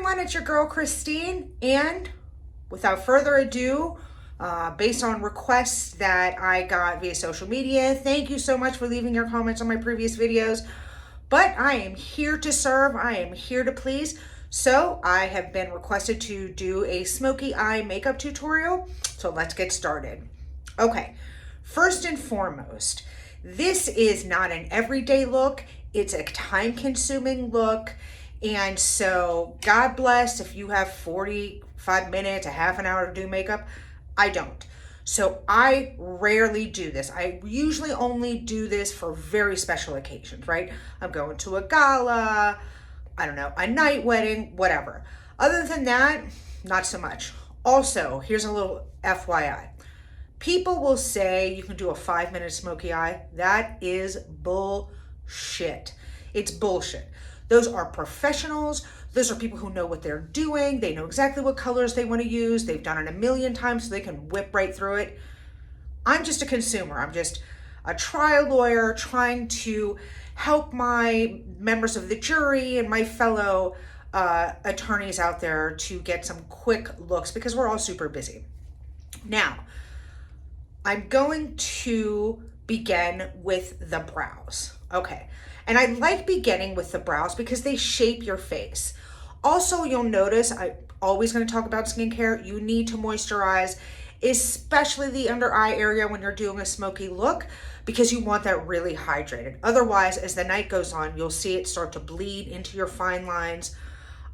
everyone, it's your girl Christine, and without further ado, based on requests that I got via social media, thank you so much for leaving your comments on my previous videos, but I am here to serve, I am here to please, so I have been requested to do a smoky eye makeup tutorial, so let's get started. Okay, first and foremost, this is not an everyday look, it's a time-consuming look. And so God bless if you have 45 minutes, a half an hour to do makeup. I don't. So I rarely do this. I usually only do this for very special occasions, right? I'm going to a gala, I don't know, a night wedding, whatever. Other than that, not so much. Also, here's a little FYI. People will say you can do a 5-minute smoky eye. That is bullshit. It's bullshit. Those are professionals. Those are people who know what they're doing. They know exactly what colors they want to use. They've done it a million times so they can whip right through it. I'm just a consumer. I'm just a trial lawyer trying to help my members of the jury and my fellow attorneys out there to get some quick looks because we're all super busy. Now, I'm going to begin with the brows. Okay. And I like beginning with the brows because they shape your face. Also, you'll notice, I'm always going to talk about skincare, you need to moisturize, especially the under eye area when you're doing a smoky look, because you want that really hydrated. Otherwise, as the night goes on, you'll see it start to bleed into your fine lines.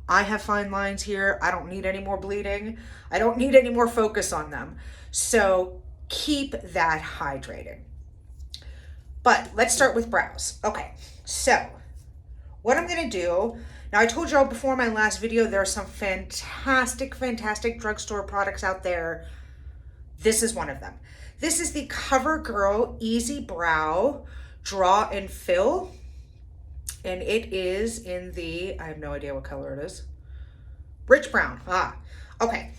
I have fine lines here. I don't need any more bleeding. I don't need any more focus on them. So keep that hydrated. But let's start with brows. Okay, so what I'm gonna do, now I told y'all before my last video, there are some fantastic drugstore products out there. This is one of them. This is the CoverGirl Easy Brow Draw and Fill. And it is in the, I have no idea what color it is. Rich brown, okay.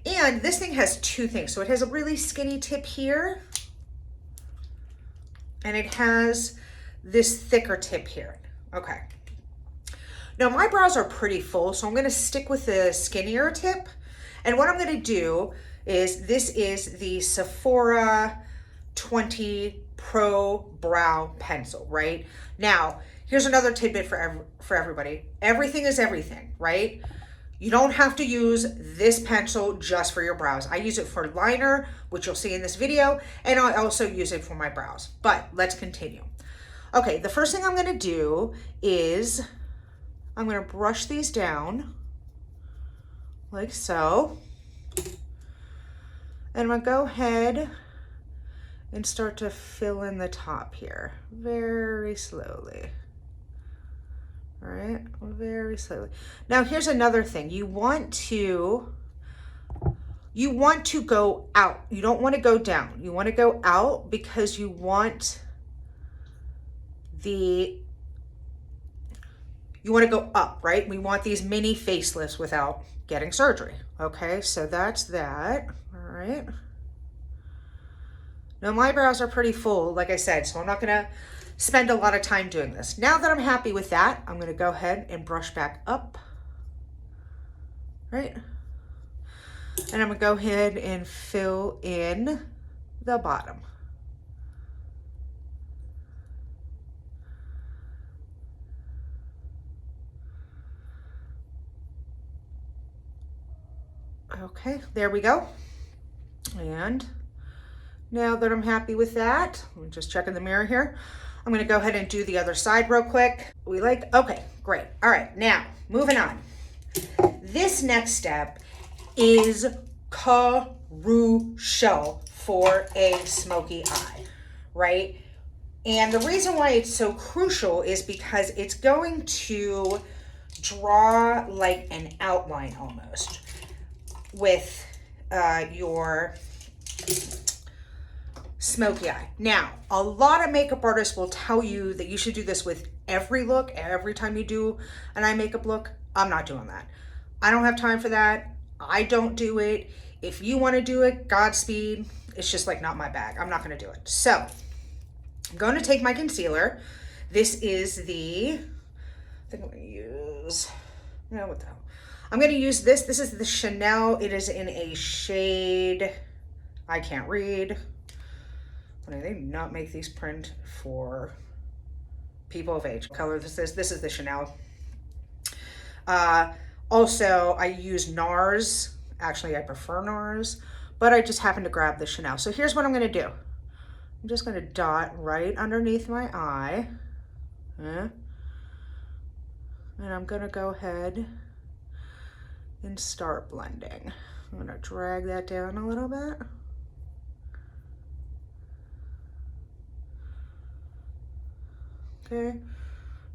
And this thing has two things. So it has a really skinny tip here. And it has this thicker tip here. Okay. Now my brows are pretty full, so I'm gonna stick with the skinnier tip. And what I'm gonna do is, this is the Sephora 20 Pro Brow Pencil, right? Now, here's another tidbit for everybody. Everything is everything, right? You don't have to use this pencil just for your brows. I use it for liner, which you'll see in this video, and I also use it for my brows. But let's continue. Okay, the first thing I'm gonna do is I'm gonna brush these down like so. And I'm gonna go ahead and start to fill in the top here very slowly. All right, very slowly. Now here's another thing. You want to go out. You don't want to go down. You want to go out because you want to go up, right? We want these mini facelifts without getting surgery. Okay, so that's that. All right. Now my brows are pretty full, like I said, so I'm not gonna spend a lot of time doing this. Now that I'm happy with that, I'm gonna go ahead and brush back up, right? And I'm gonna go ahead and fill in the bottom. Okay, there we go. And now that I'm happy with that, let me just check in the mirror here. I'm gonna go ahead and do the other side real quick. Okay, great. All right, now, moving on. This next step is crucial for a smoky eye, right? And the reason why it's so crucial is because it's going to draw like an outline almost with your smoky eye. Now, a lot of makeup artists will tell you that you should do this with every look, every time you do an eye makeup look. I'm not doing that. I don't have time for that. I don't do it. If you want to do it, Godspeed. It's just like not my bag. I'm not going to do it. So I'm going to take my concealer. This is the, I think I'm going to use, what the hell? I'm gonna use this. This is the Chanel. It is in a shade, I can't read. They do not make these print for people of age. Color this is the Chanel. Also, I use NARS. Actually, I prefer NARS, but I just happened to grab the Chanel. So here's what I'm gonna do. I'm just gonna dot right underneath my eye. And I'm gonna go ahead and start blending. I'm gonna drag that down a little bit. Okay,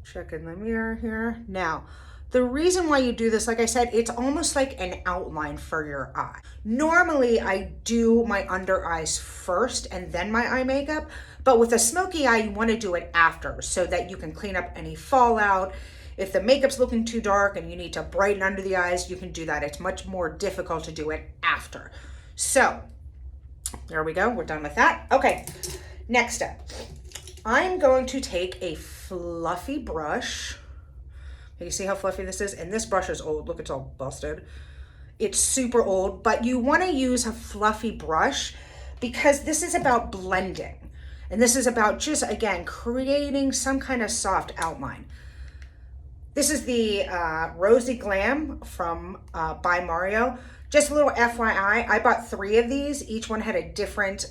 check in the mirror here. Now, the reason why you do this, like I said, it's almost like an outline for your eye. Normally, I do my under eyes first and then my eye makeup, but with a smoky eye, you wanna do it after so that you can clean up any fallout. If the makeup's looking too dark and you need to brighten under the eyes, you can do that. It's much more difficult to do it after. So, there we go, we're done with that. Okay, next step. I'm going to take a fluffy brush. You see how fluffy this is? And this brush is old. Look, it's all busted. It's super old, but you want to use a fluffy brush because this is about blending. And this is about just, again, creating some kind of soft outline. This is the Rosy Glam from by Mario. Just a little FYI, I bought 3 of these. Each one had a different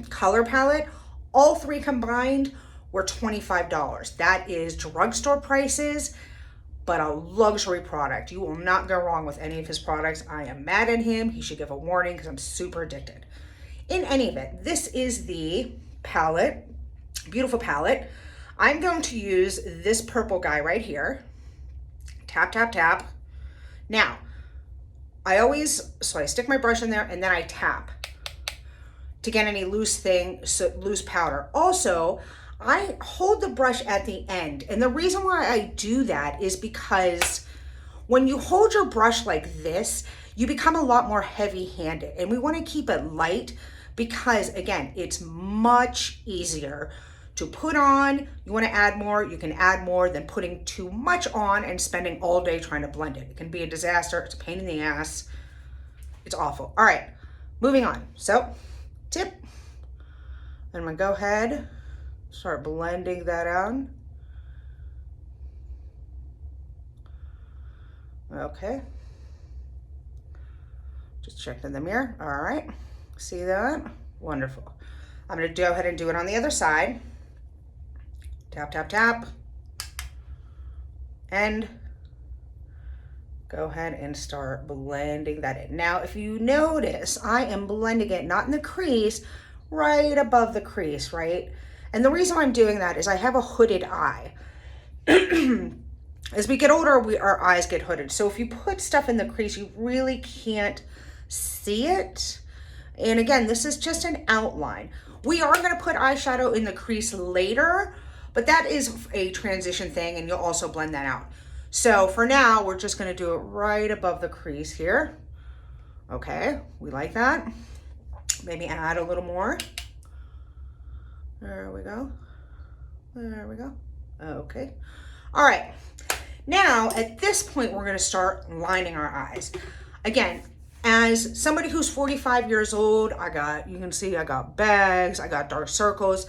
color palette. All 3 combined were $25. That is drugstore prices, but a luxury product. You will not go wrong with any of his products. I am mad at him. He should give a warning because I'm super addicted. In any event, this is the palette, beautiful palette. I'm going to use this purple guy right here. Tap, tap, tap. Now, I stick my brush in there and then I tap to get any loose powder. Also, I hold the brush at the end. And the reason why I do that is because when you hold your brush like this, you become a lot more heavy-handed. And we want to keep it light because, again, it's much easier to put on. You want to add more, you can add more than putting too much on and spending all day trying to blend it. It can be a disaster. It's a pain in the ass. It's awful. All right, moving on. So, tip. I'm going to go ahead, start blending that out. Okay. Just checked in the mirror. All right. See that? Wonderful. I'm going to go ahead and do it on the other side. Tap, tap, tap. And go ahead and start blending that in. Now, if you notice, I am blending it not in the crease, right above the crease, right? And the reason I'm doing that is I have a hooded eye. As we get older, our eyes get hooded. So if you put stuff in the crease, you really can't see it. And again, this is just an outline. We are going to put eyeshadow in the crease later, but that is a transition thing, and you'll also blend that out. So for now, we're just going to do it right above the crease here. Okay, we like that. Maybe add a little more. There we go. There we go. Okay. All right. Now, at this point, we're going to start lining our eyes. Again, as somebody who's 45 years old, you can see I got bags, I got dark circles.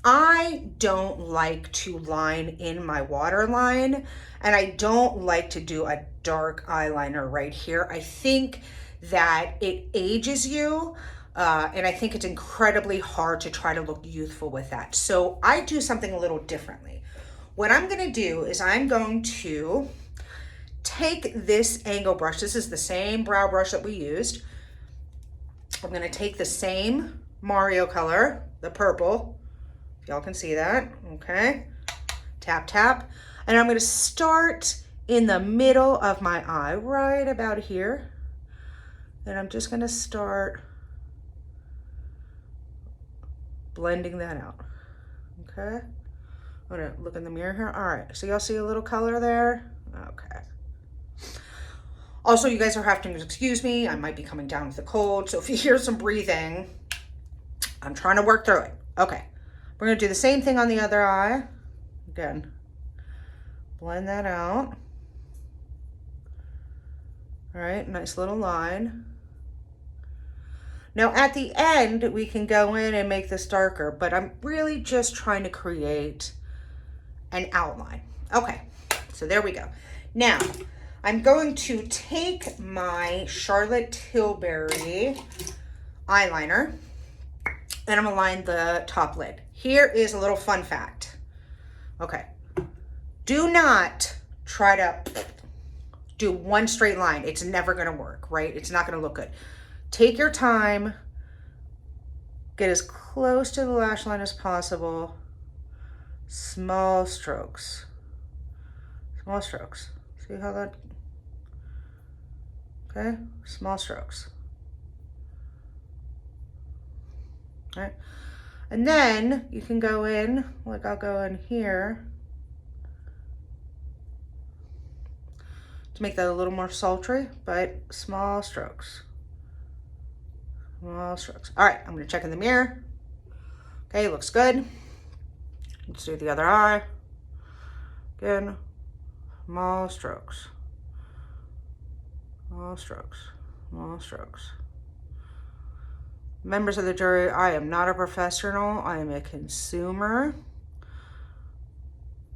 I don't like to line in my waterline, and I don't like to do a dark eyeliner right here. I think that it ages you, and I think it's incredibly hard to try to look youthful with that. So I do something a little differently. What I'm gonna do is I'm going to take this angle brush. This is the same brow brush that we used. I'm gonna take the same Mario color, the purple. Y'all can see that, okay? Tap, tap. And I'm gonna start in the middle of my eye, right about here. And I'm just gonna start blending that out, okay? I'm gonna look in the mirror here. All right, so y'all see a little color there? Okay. Also, you guys are having to excuse me. I might be coming down with a cold. So if you hear some breathing, I'm trying to work through it. Okay, we're gonna do the same thing on the other eye. Again, blend that out. All right, nice little line. Now at the end, we can go in and make this darker, but I'm really just trying to create an outline. Okay, so there we go. Now, I'm going to take my Charlotte Tilbury eyeliner and I'm gonna line the top lid. Here is a little fun fact. Okay, do not try to do one straight line. It's never gonna work, right? It's not gonna look good. Take your time, get as close to the lash line as possible. Small strokes. Small strokes. See how that, okay? Small strokes. All right. And then you can go in, like I'll go in here to make that a little more sultry, but small strokes. Small strokes. All right, I'm gonna check in the mirror. Okay, looks good. Let's do the other eye. Again, small strokes. Small strokes. Small strokes. Members of the jury, I am not a professional. I am a consumer.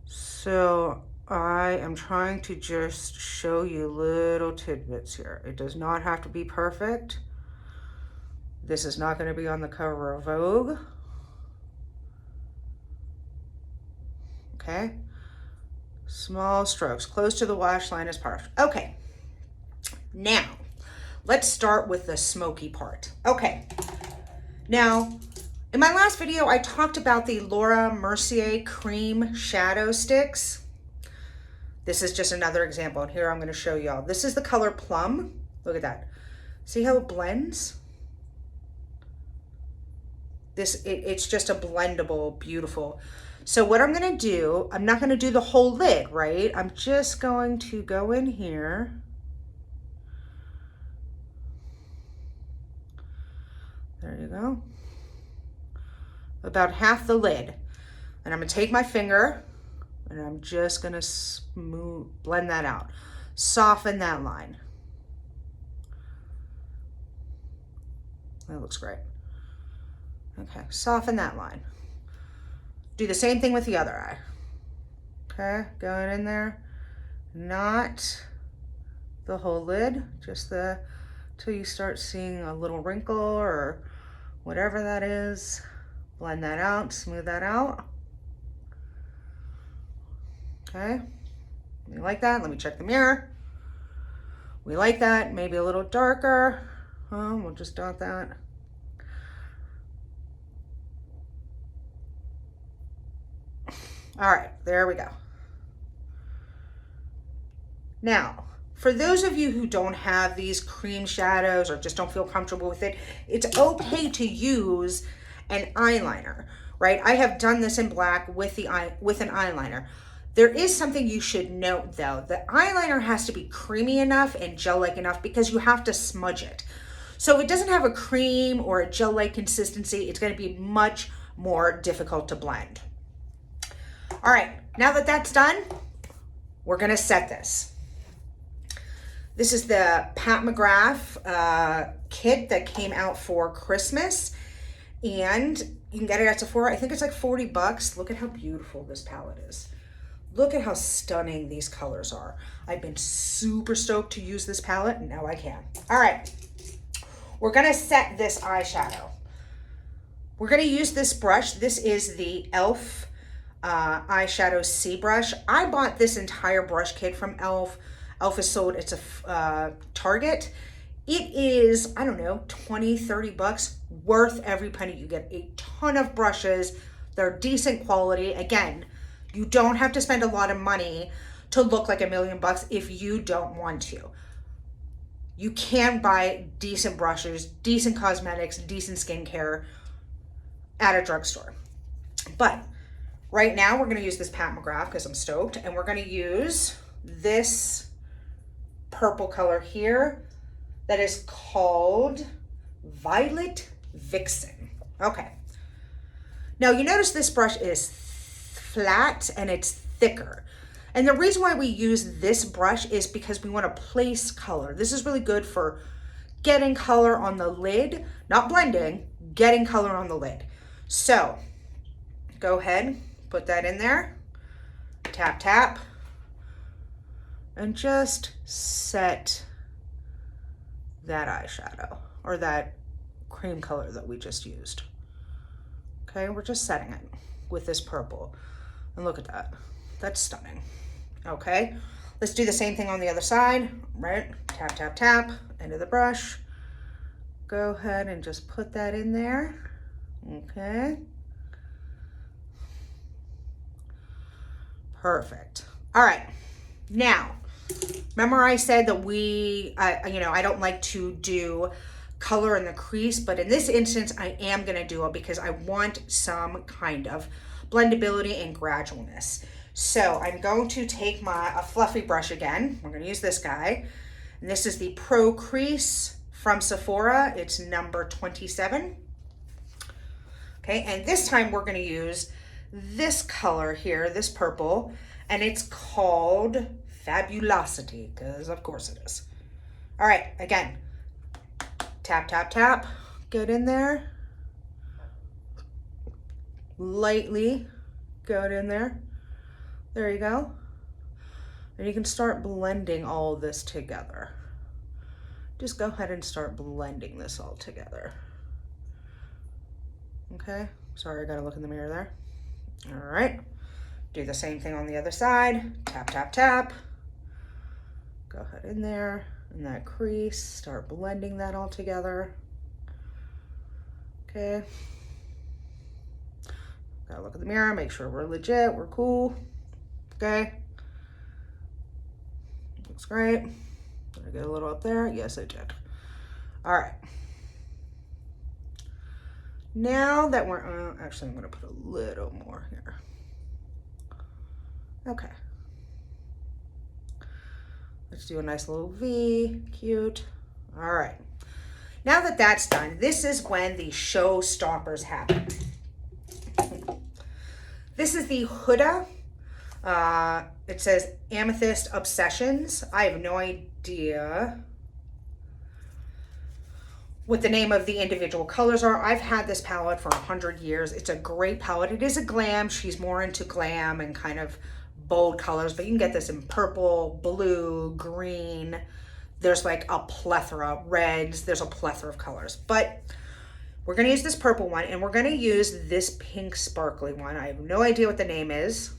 So I am trying to just show you little tidbits here. It does not have to be perfect. This is not going to be on the cover of Vogue. Okay. Small strokes, close to the wash line is perfect. Okay. Now, let's start with the smoky part. Okay. Now, in my last video, I talked about the Laura Mercier Cream Shadow Sticks. This is just another example, and here I'm going to show y'all. This is the color Plum. Look at that. See how it blends? It's just a blendable, beautiful. So what I'm going to do, I'm not going to do the whole lid, right? I'm just going to go in here. There you go. About half the lid. And I'm going to take my finger and I'm just going to blend that out. Soften that line. That looks great. Okay, soften that line. Do the same thing with the other eye. Okay, going in there. Not the whole lid, just till you start seeing a little wrinkle or whatever that is. Blend that out, smooth that out. Okay, you like that? Let me check the mirror. We like that, maybe a little darker. We'll just dot that. All right, there we go. Now, for those of you who don't have these cream shadows or just don't feel comfortable with it, it's okay to use an eyeliner, right? I have done this in black with an eyeliner. There is something you should note though. The eyeliner has to be creamy enough and gel-like enough because you have to smudge it. So if it doesn't have a cream or a gel-like consistency, it's going to be much more difficult to blend. All right, now that that's done, we're gonna set this. This is the Pat McGrath kit that came out for Christmas, and you can get it at Sephora. I think it's like 40 bucks. Look at how beautiful this palette is. Look at how stunning these colors are. I've been super stoked to use this palette, and now I can. All right, we're gonna set this eyeshadow. We're gonna use this brush. This is the e.l.f. Eyeshadow C brush. I bought this entire brush kit from e.l.f. e.l.f. is sold, it's a Target. It is, I don't know, 20, 30 bucks, worth every penny. You get a ton of brushes. They're decent quality. Again, you don't have to spend a lot of money to look like $1,000,000 if you don't want to. You can buy decent brushes, decent cosmetics, decent skincare at a drugstore. But right now, we're going to use this Pat McGrath because I'm stoked, and we're going to use this purple color here that is called Violet Vixen. Okay. Now, you notice this brush is flat and it's thicker. And the reason why we use this brush is because we want to place color. This is really good for getting color on the lid, not blending, getting color on the lid. So go ahead, put that in there, tap, tap, and just set that eyeshadow or that cream color that we just used. Okay, we're just setting it with this purple. And look at that, that's stunning. Okay, let's do the same thing on the other side, right? Tap, tap, tap, end of the brush. Go ahead and just put that in there, okay? Perfect. All right, now, remember I said that I don't like to do color in the crease, but in this instance, I am gonna do it because I want some kind of blendability and gradualness. So I'm going to take a fluffy brush again. We're gonna use this guy. And this is the Pro Crease from Sephora. It's number 27. Okay, and this time we're gonna use this color here, this purple, and it's called Fabulosity, because of course it is. All right, again, tap, tap, tap, get in there. Lightly go in there. There you go. And you can start blending all of this together. Just go ahead and start blending this all together. Okay, sorry, I gotta look in the mirror there. All right, do the same thing on the other side. Tap, tap, tap. Go ahead in there, in that crease, start blending that all together. Okay. Gotta look in the mirror, make sure we're legit, we're cool. Okay. Looks great. Did I get a little up there? Yes, I did. All right. Now that we're, actually, I'm gonna put a little more here. Okay. Let's do a nice little V, cute. All right. Now that that's done, this is when the showstoppers happen. This is the Huda. It says Amethyst Obsessions. I have no idea what the name of the individual colors are. I've had this palette for 100 years. It's a great palette. It is a glam. She's more into glam and kind of bold colors, but you can get this in purple, blue, green. There's like a plethora, reds. There's a plethora of colors, but we're gonna use this purple one and we're gonna use this pink sparkly one. I have no idea what the name is,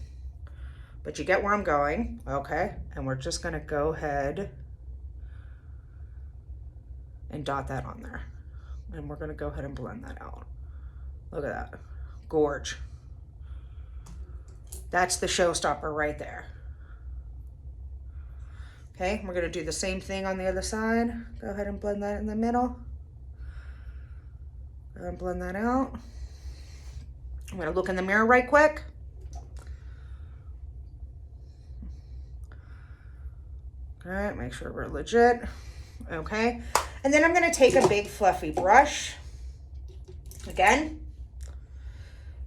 but you get where I'm going, okay? And we're just gonna go ahead and dot that on there. And we're gonna go ahead and blend that out. Look at that, gorge. That's the showstopper right there. Okay, we're gonna do the same thing on the other side. Go ahead and blend that in the middle. Go ahead and blend that out. I'm gonna look in the mirror right quick. All right, make sure we're legit. Okay, and then I'm gonna take a big fluffy brush. Again,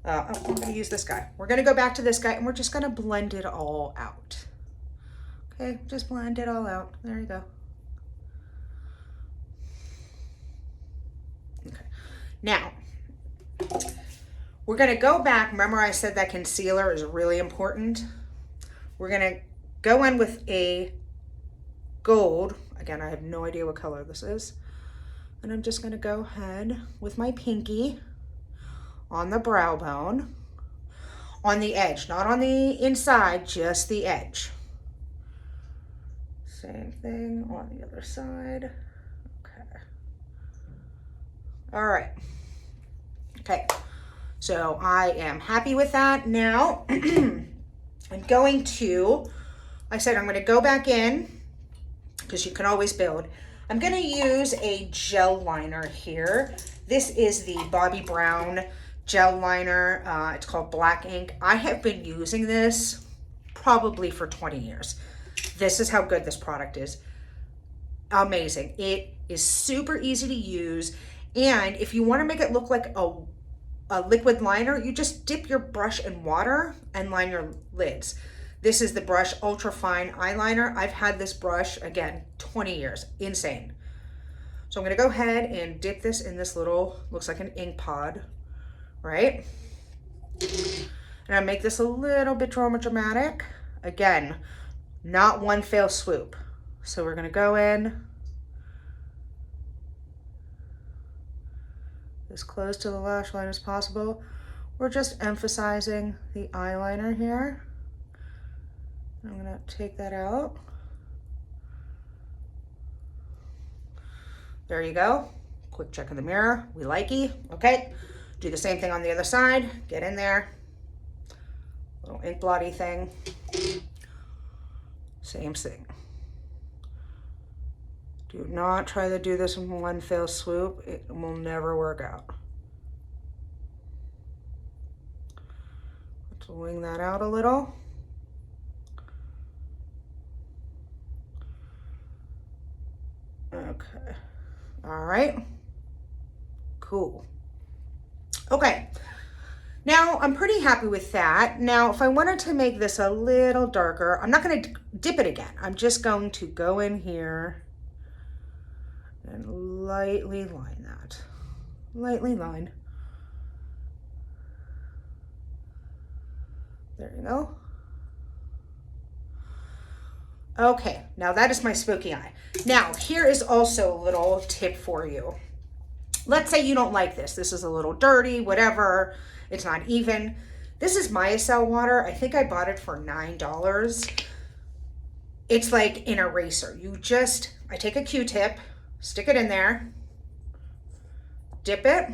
I'm gonna use this guy. We're gonna go back to this guy and we're just gonna blend it all out. Okay, just blend it all out. There you go. Okay, now we're gonna go back. Remember I said that concealer is really important. We're gonna go in with a gold. Again, I have no idea what color this is. And I'm just gonna go ahead with my pinky on the brow bone, on the edge, not on the inside, just the edge. Same thing on the other side. Okay. All right. Okay. So I am happy with that. Now I'm going to, I said I'm going to go back in because you can always build. I'm going to use a gel liner here. This is the Bobbi Brown gel liner. It's called Black Ink. I have been using this probably for 20 years. This is how good this product is. Amazing. It is super easy to use. And if you want to make it look like a liquid liner, you just dip your brush in water and line your lids. This is the brush Ultra Fine Eyeliner. I've had this brush, again, 20 years. Insane. So I'm going to go ahead and dip this in this little, looks like an ink pod, right? And I make this a little bit more dramatic. Again, not one fell swoop. So we're going to go in as close to the lash line as possible. We're just emphasizing the eyeliner here. I'm going to take that out. There you go. Quick check in the mirror. We likey. Okay. Do the same thing on the other side. Get in there. Little ink blotty thing. Same thing. Do not try to do this in one fell swoop. It will never work out. Let's wing that out a little. Okay. All right. Cool. Okay. Now I'm pretty happy with that. Now, if I wanted to make this a little darker, I'm not going to dip it again. I'm just going to go in here and lightly line that. Lightly line. There you go. Okay, now that is my Smokey eye. Now, here is also a little tip for you. Let's say you don't like this. This is a little dirty, whatever. It's not even. This is Mycel water. I think I bought it for $9. It's like an eraser. I take a Q-tip, stick it in there, dip it.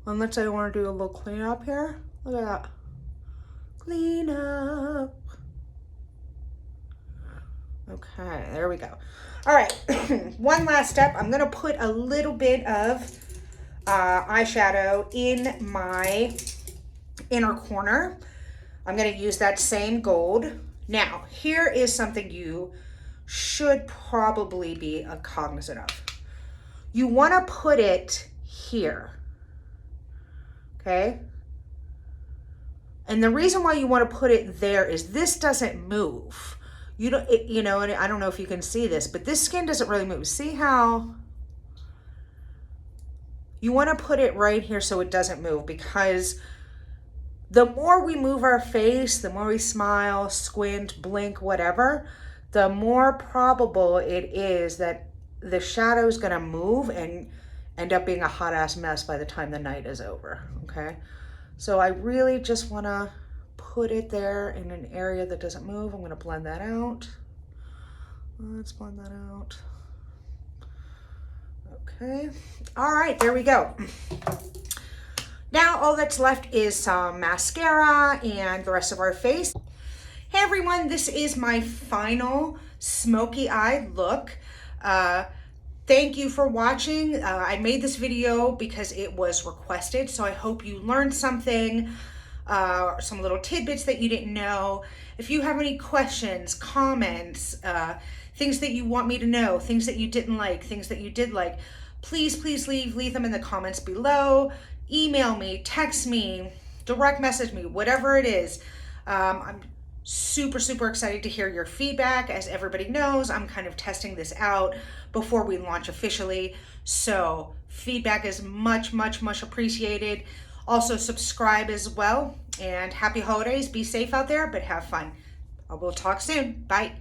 And let's say I want to do a little cleanup here. Look at that. Clean up. Okay, there we go. All right, one last step. I'm gonna put a little bit of eyeshadow in my inner corner. I'm gonna use that same gold. Now, here is something you should probably be cognizant of. You wanna put it here, okay? And the reason why you wanna put it there is this doesn't move. And I don't know if you can see this, but this skin doesn't really move. See how you want to put it right here so it doesn't move, because the more we move our face, the more we smile, squint, blink, whatever, the more probable it is that the shadow is going to move and end up being a hot ass mess by the time the night is over. Okay. So I really just want to put it there in an area that doesn't move. I'm going to blend that out. Let's blend that out. Okay. All right, there we go. Now all that's left is some mascara and the rest of our face. Hey everyone, this is my final smoky eye look. Thank you for watching. I made this video because it was requested, so I hope you learned something. Some little tidbits that you didn't know. If you have any questions, comments, things that you want me to know, things that you didn't like, things that you did like, please leave them in the comments below. Email me, text me, direct message me, whatever it is. I'm super excited to hear your feedback. As everybody knows, I'm kind of testing this out before we launch officially, so feedback is much appreciated. Also subscribe as well, and happy holidays. Be safe out there, but have fun. I will talk soon. Bye.